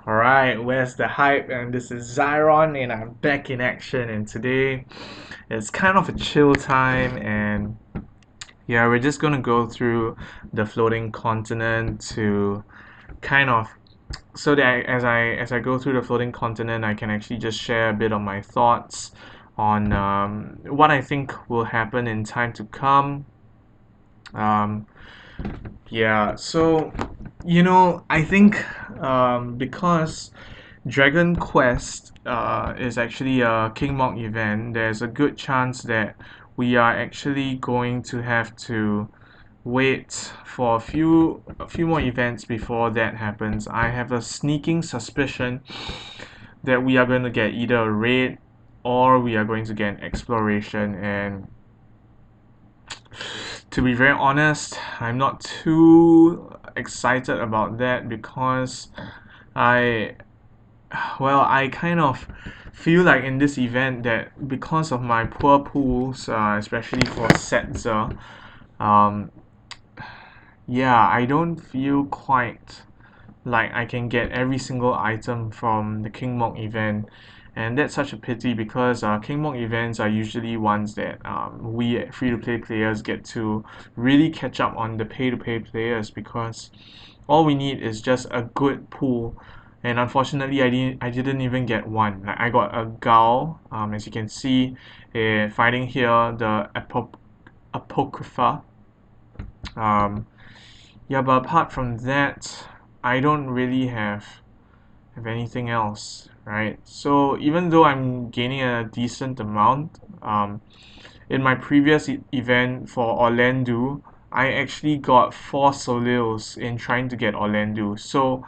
Alright, where's the hype? And this is Xyron, and I'm back in action. And today it's kind of a chill time, and yeah, we're just gonna go through the floating continent to kind of so that as I go through the floating continent, I can actually just share a bit of my thoughts on what I think will happen in time to come. Um, yeah, so I think because Dragon Quest is actually a King Mog event, there's a good chance that we are actually going to have to wait for a few more events before that happens. I have a sneaking suspicion that we are going to get either a raid or we are going to get an exploration, and to be very honest, I'm not too excited about that because I I kind of feel like in this event that because of my poor pools, especially for Setzer, um, yeah, I don't feel quite like I can get every single item from the King Mog event. And that's such a pity because King Mog events are usually ones that we free-to-play players get to really catch up on the pay-to-play players because all we need is just a good pool. And unfortunately, I didn't even get one. Like, I got a Gao, as you can see, fighting here the Apocrypha. Um, yeah, but apart from that, I don't really have anything else, right? So even though I'm gaining a decent amount, in my previous event for Orlando, I actually got 4 soleils in trying to get Orlando. So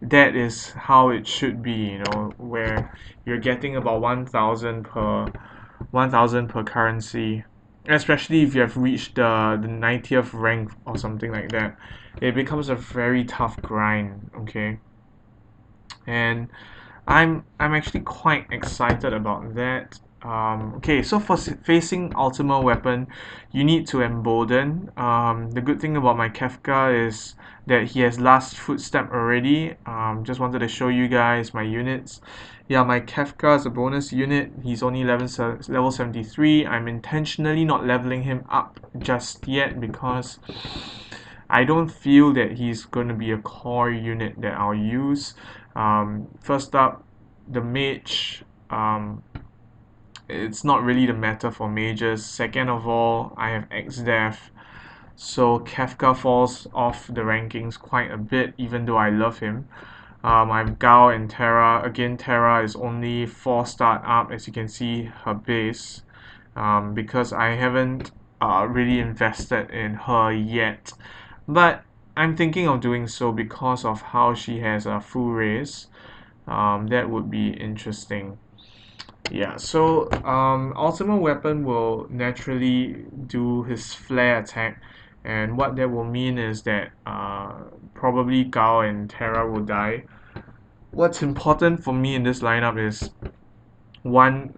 that is how it should be, where you're getting about 1,000 per currency, especially if you have reached the 90th rank or something like that. It becomes a very tough grind, okay? And I'm actually quite excited about that. Okay, so for facing Ultima Weapon, you need to embolden. The good thing about my Kefka is that he has last footstep already. Just wanted to show you guys my units. Yeah, my Kefka is a bonus unit. He's only level 73. I'm intentionally not leveling him up just yet because I don't feel that he's going to be a core unit that I'll use. First up, the mage. It's not really the matter for mages. Second of all, I have X-Death. So Kefka falls off the rankings quite a bit, even though I love him. I have Gao and Terra. Again, Terra is only 4-star up, as you can see her base, because I haven't really invested in her yet. But I'm thinking of doing so because of how she has a full race. That would be interesting. Yeah, so Ultimate Weapon will naturally do his flare attack, and what that will mean is that probably Gao and Terra will die. What's important for me in this lineup is one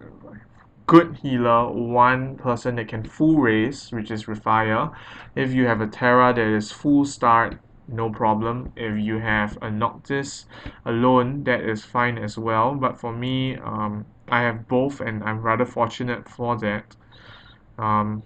good healer, one person that can full race, which is Refire. If you have a Terra that is full start, no problem. If you have a Noctis alone, that is fine as well. But for me, I have both, and I'm rather fortunate for that. Um,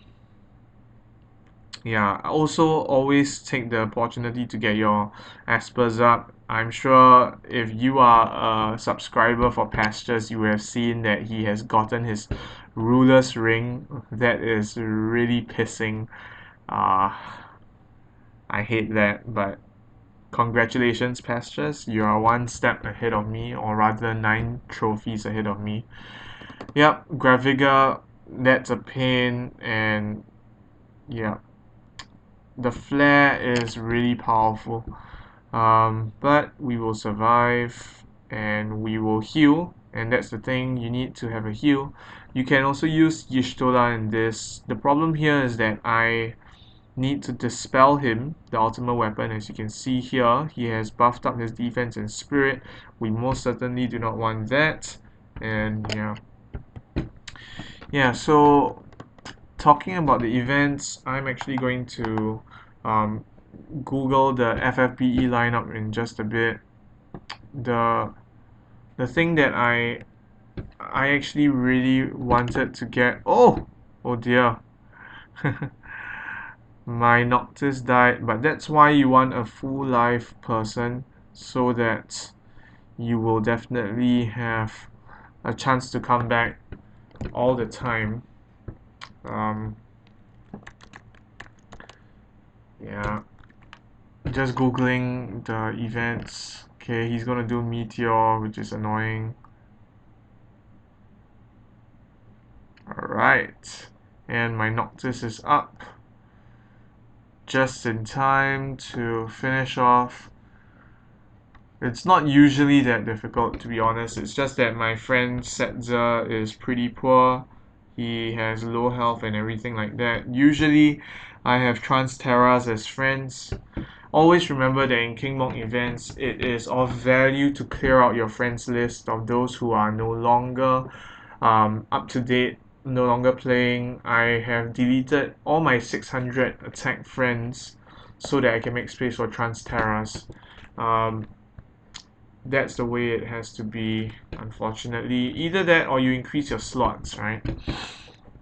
yeah, also always take the opportunity to get your Aspers up. I'm sure if you are a subscriber for Pastures, you have seen that he has gotten his Ruler's Ring. That is really pissing. Uh, I hate that, but congratulations, Pastures. You are one step ahead of me, or rather 9 trophies ahead of me. Yep, Graviga, that's a pain, and yeah, the flare is really powerful. But we will survive and we will heal, and that's the thing, you need to have a heal. You can also use Yishtola in this. The problem here is that I need to dispel him, the ultimate weapon. As you can see here, he has buffed up his defense and spirit. We most certainly do not want that. And so talking about the events, I'm actually going to Google the FFBE lineup in just a bit. The the thing that I actually really wanted to get. Oh dear. My Noctis died, but that's why you want a full life person, so that you will definitely have a chance to come back all the time. Um, yeah, just googling the events. Okay, he's gonna do Meteor, which is annoying. Alright, and my Noctis is up just in time to finish off. It's not usually that difficult, to be honest. It's just that my friend Setzer is pretty poor. He has low health and everything like that. Usually, I have Trans Terras as friends. Always remember that in King Monk events, it is of value to clear out your friends list of those who are no longer up to date, no longer playing. I have deleted all my 600 attack friends so that I can make space for Trans Terras. Um, that's the way it has to be, unfortunately. Either that or you increase your slots, right?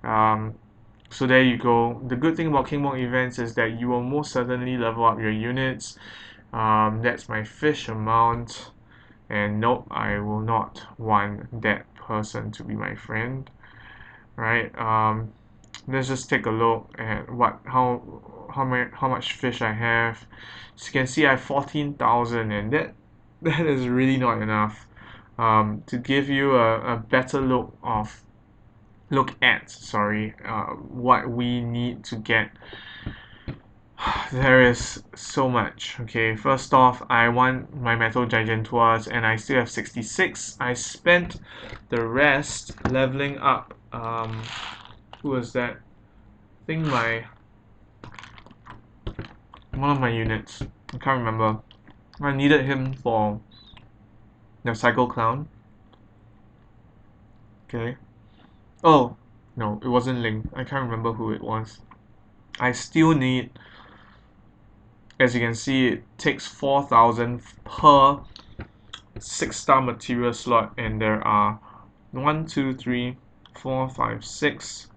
Um, so there you go. The good thing about King Monk events is that you will most certainly level up your units. That's my fish amount. And nope, I will not want that person to be my friend. Right? Let's just take a look at how much fish I have. So you can see I have 14,000, and that is really not enough. To give you a better look at, sorry, what we need to get. There is so much. Okay, first off, I want my Metal Gigantuas, and I still have 66. I spent the rest leveling up. Who was that? I think one of my units. I can't remember. I needed him for the Cycle Clown. Okay. Oh, no, it wasn't Link. I can't remember who it was. I still need, as you can see, it takes 4,000 per 6-star material slot, and there are 1, 2, 3, 4, 5, 6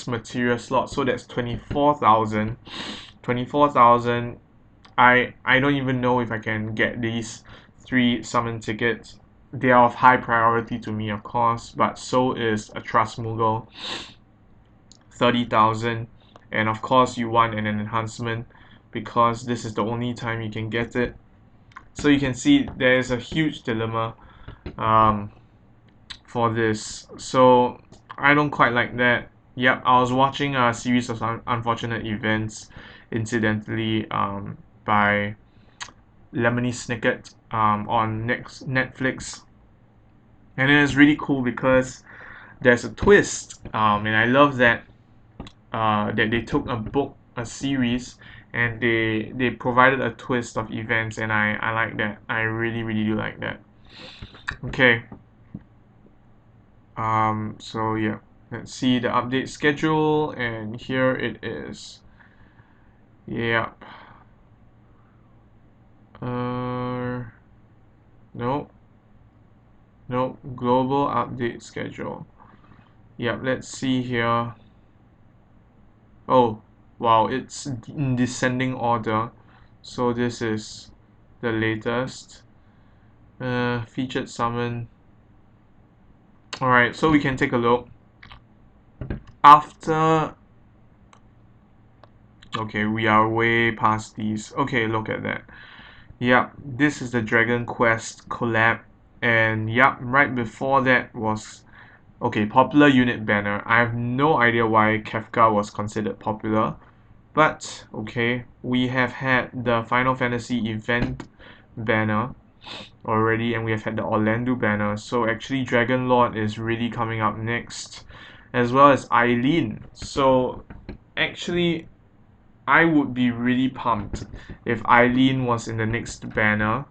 material slots, so that's 24,000. 24,000. I don't even know if I can get these 3 summon tickets. They are of high priority to me, of course, but so is a Trust Moogle. 30,000, and of course you want an enhancement because this is the only time you can get it. So you can see there is a huge dilemma um, for this. So I don't quite like that. Yep, I was watching a series of unfortunate events, incidentally, by Lemony Snicket on Netflix, and it is really cool because there's a twist, and I love that they took a book, a series, and they provided a twist of events, and I like that. I really do like that. Okay. So yeah, let's see the update schedule, and here it is. Yep. Uh, nope. Nope. Global update schedule. Yep. Let's see here. Oh, wow! It's in descending order. So this is the latest. Featured summon. Alright, so we can take a look. After. Okay, we are way past these. Okay, look at that. Yep, this is the Dragon Quest collab. And yep, right before that was. Okay, popular unit banner. I have no idea why Kefka was considered popular. But, okay, we have had the Final Fantasy event banner already, and we have had the Orlando banner. So actually Dragon Lord is really coming up next, as well as Eileen. So actually I would be really pumped if Eileen was in the next banner.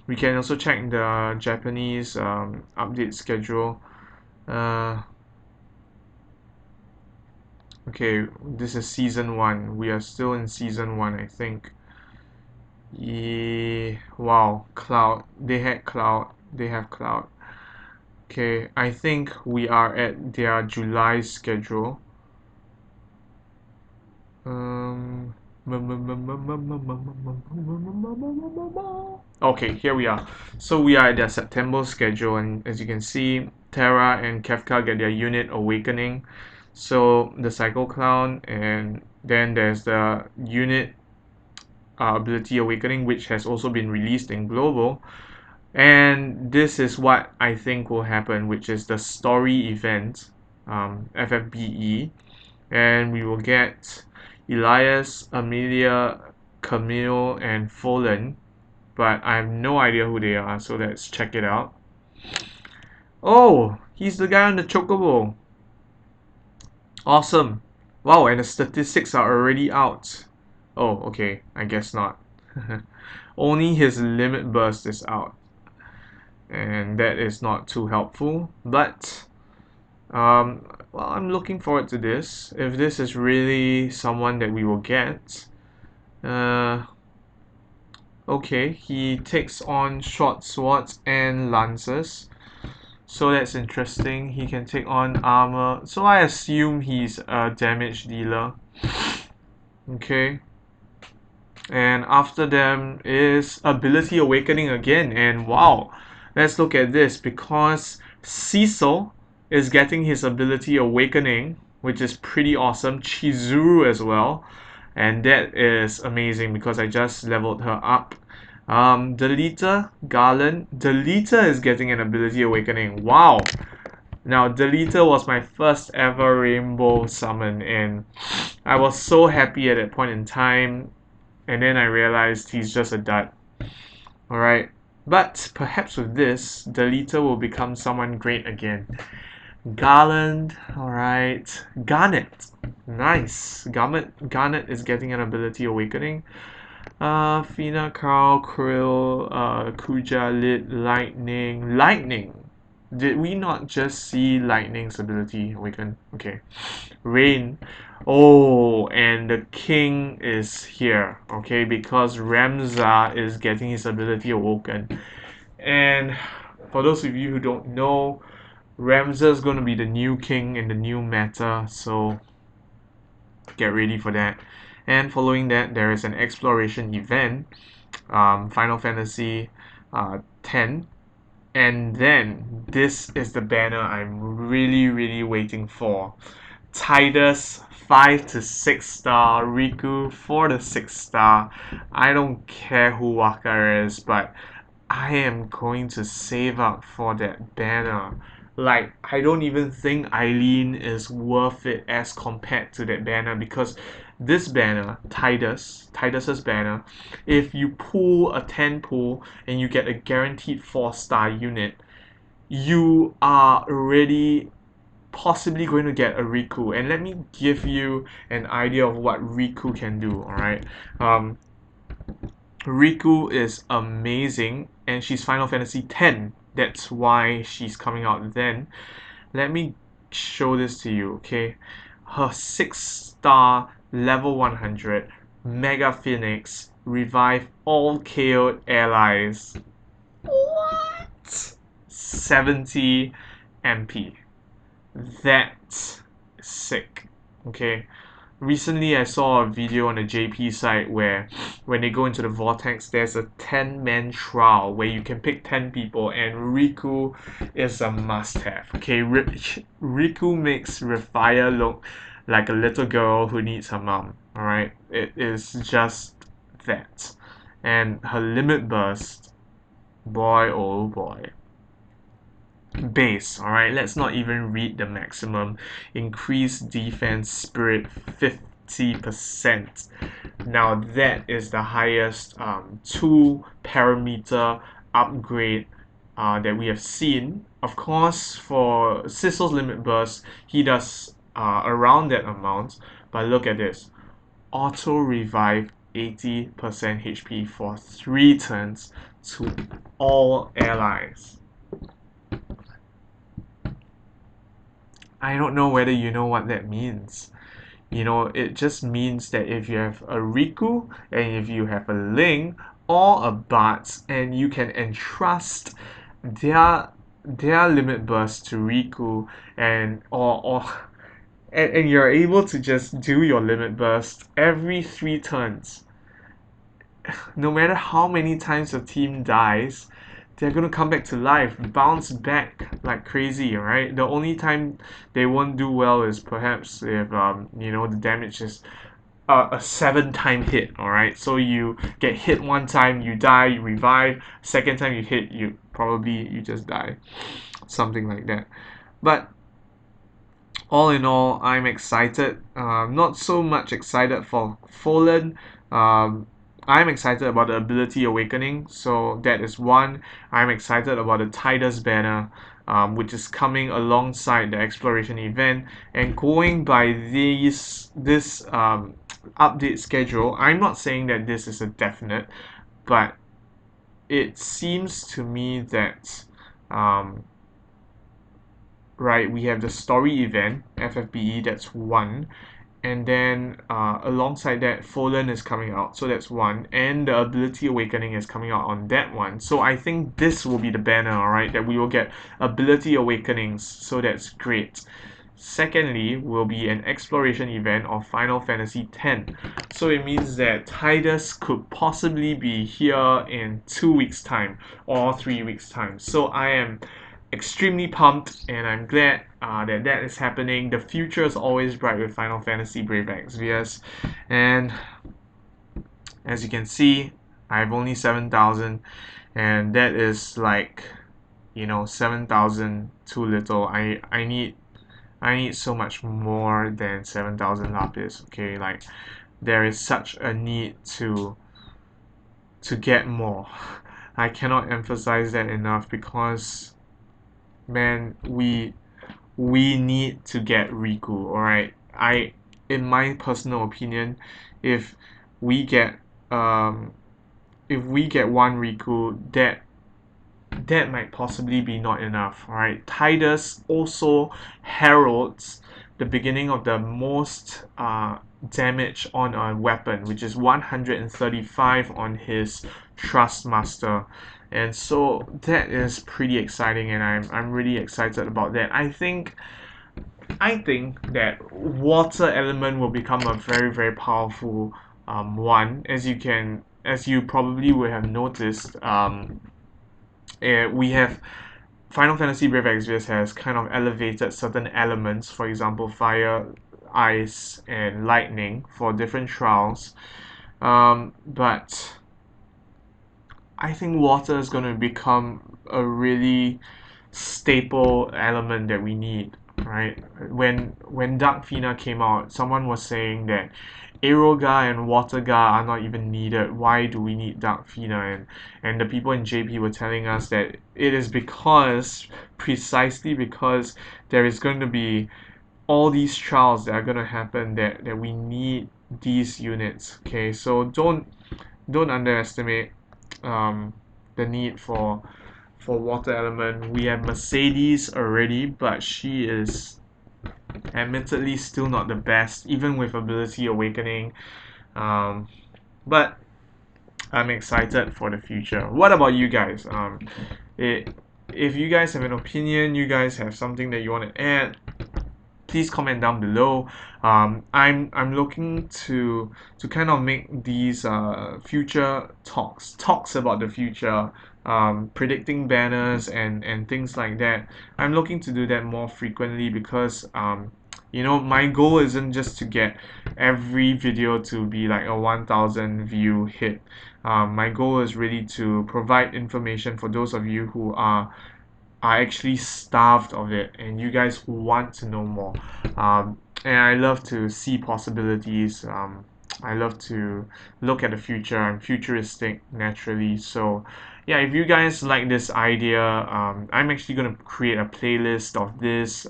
We can also check the Japanese update schedule. uh, Okay, this is season 1. We are still in season 1, I think. Yeah, wow, Cloud. They had Cloud. They have Cloud. Okay, I think we are at their July schedule. Um, okay, here we are. So we are at their September schedule, and as you can see, Terra and Kefka get their unit awakening. So the Psycho Clown, and then there's the unit ability awakening, which has also been released in global. And this is what I think will happen, which is the story event, FFBE, and we will get Elias, Amelia, Camille, and Fohlen, but I have no idea who they are, so let's check it out. Oh, he's the guy on the chocobo. Awesome. Wow, and the statistics are already out. Oh, okay, I guess not. Only his limit burst is out, and that is not too helpful, but well, I'm looking forward to this. If this is really someone that we will get, uh, okay, he takes on short swords and lances, so that's interesting. He can take on armor, so I assume he's a damage dealer. Okay, and after them is ability awakening again, and wow, let's look at this because Cecil is getting his ability awakening, which is pretty awesome. Chizuru as well, and that is amazing because I just leveled her up. Delita, Garland. Delita is getting an ability awakening. Wow. Now, Delita was my first ever rainbow summon, and I was so happy at that point in time, and then I realized he's just a dud. Alright. But perhaps with this, Delita will become someone great again. Garland, alright. Garnet, nice. Garnet is getting an ability awakening. Fina, Carl, Krill, Kuja, Lit, Lightning. Lightning! Did we not just see Lightning's ability awaken? Okay. Rain. Oh, and the king is here, okay, because Ramza is getting his ability awoken. And for those of you who don't know, Ramza is going to be the new king in the new meta, so get ready for that. And following that, there is an exploration event, Final Fantasy 10. And then this is the banner I'm really waiting for. Tidus 5 to 6 star, Rikku 4 to 6 star. I don't care who Waka is, but I am going to save up for that banner. Like, I don't even think Eileen is worth it as compared to that banner because this banner, Tidus's banner, if you pull a 10 pull and you get a guaranteed 4-star unit, you are already possibly going to get a Rikku. And let me give you an idea of what Rikku can do, alright? Rikku is amazing, and she's Final Fantasy X. That's why she's coming out then. Let me show this to you, okay? Her 6-star level 100 Mega Phoenix revive all KO'd allies. What? 70 MP. That's sick. Okay. Recently, I saw a video on the JP site where, when they go into the vortex, there's a 10-man trial where you can pick 10 people, and Rikku is a must-have. Okay, Rikku makes Rifaya look like a little girl who needs her mom. All right, it is just that, and her limit burst, boy oh boy. Base, alright, let's not even read the maximum. Increase defense spirit 50%. Now that is the highest 2 parameter upgrade that we have seen. Of course, for Cecil's limit burst, he does around that amount, but look at this. Auto revive 80% HP for 3 turns to all allies. I don't know whether you know what that means. it just means that if you have a Rikku and if you have a Ling or a Bart and you can entrust their limit burst to Rikku and or and you're able to just do your limit burst every 3 turns, no matter how many times your team dies, they're gonna come back to life, bounce back like crazy, right? The only time they won't do well is perhaps if the damage is a 7 time hit. All right, so you get hit one time, you die, you revive. Second time you hit, you just die, something like that. But all in all, I'm excited. Not so much excited for Fohlen. Um, I'm excited about the ability awakening, so that is one. I'm excited about the Tidus banner, which is coming alongside the exploration event. And going by this update schedule, I'm not saying that this is a definite, but it seems to me that um, right, we have the story event, FFBE, that's one. And then alongside that, Fohlen is coming out, so that's one. And the Ability Awakening is coming out on that one. So I think this will be the banner, alright, that we will get Ability Awakenings, so that's great. Secondly, will be an exploration event of Final Fantasy X. So it means that Tidus could possibly be here in 2 weeks' time or 3 weeks' time. So I am extremely pumped and I'm glad that is happening. The future is always bright with Final Fantasy Brave Exvius. And as you can see, I have only 7,000, and that is like 7,000 too little. I need so much more than 7,000 lapis. Okay, like there is such a need to get more. I cannot emphasize that enough because man, we need to get Rikku. All right, in my personal opinion, if we get um if we get one Rikku, that might possibly be not enough. Alright, Tidus also heralds the beginning of the most damage on a weapon, which is 135 on his Trustmaster. And so that is pretty exciting, and I'm really excited about that. I think that water element will become a very very powerful one, as you probably would have noticed. We have Final Fantasy Brave Exvius has kind of elevated certain elements, for example, fire, ice, and lightning for different trials. But I think water is going to become a really staple element that we need, right? When Dark Fina came out, someone was saying that Aerogar and Watergar are not even needed. Why do we need Dark Fina? And the people in JP were telling us that it is precisely because there is going to be all these trials that are going to happen that we need these units. Okay, so don't underestimate um, the need for water element. We have Mercedes already, but she is admittedly still not the best, even with ability awakening. Um, but I'm excited for the future. What about you guys? If you guys have an opinion, you guys have something that you want to add, please comment down below. I'm looking to kind of make these future talks about the future, predicting banners and things like that. I'm looking to do that more frequently because my goal isn't just to get every video to be like a 1,000 view hit. My goal is really to provide information for those of you who are actually starved of it and you guys want to know more. And I love to see possibilities. I love to look at the future. I'm futuristic naturally. So, yeah, if you guys like this idea, I'm actually going to create a playlist of this.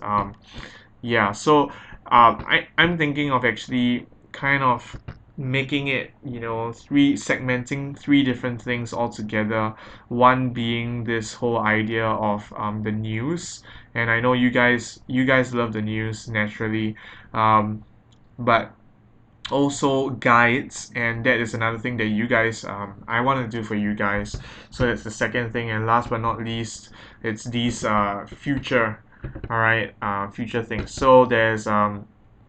Yeah, so I'm thinking of actually kind of making it, segmenting three different things altogether. One being this whole idea of the news, and I know you guys love the news naturally. Um, but also guides, and that is another thing that you guys I want to do for you guys. So that's the second thing, and last but not least, it's these future, all right, future things. So there's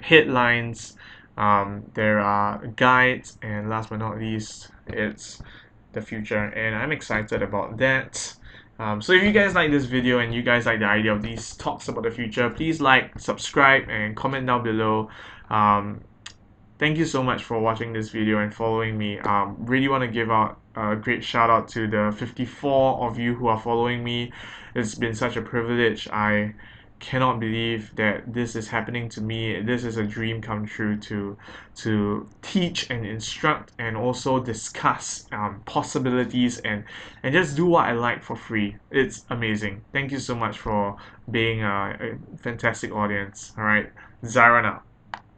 headlines, there are guides, and last but not least, it's the future, and I'm excited about that. So if you guys like this video and you guys like the idea of these talks about the future, please like, subscribe, and comment down below. Thank you so much for watching this video and following me. Really want to give out a great shout out to the 54 of you who are following me. It's been such a privilege. I cannot believe that this is happening to me. This is a dream come true to teach and instruct and also discuss possibilities and just do what I like for free. It's amazing. Thank you so much for being a fantastic audience. All right, Xyron out.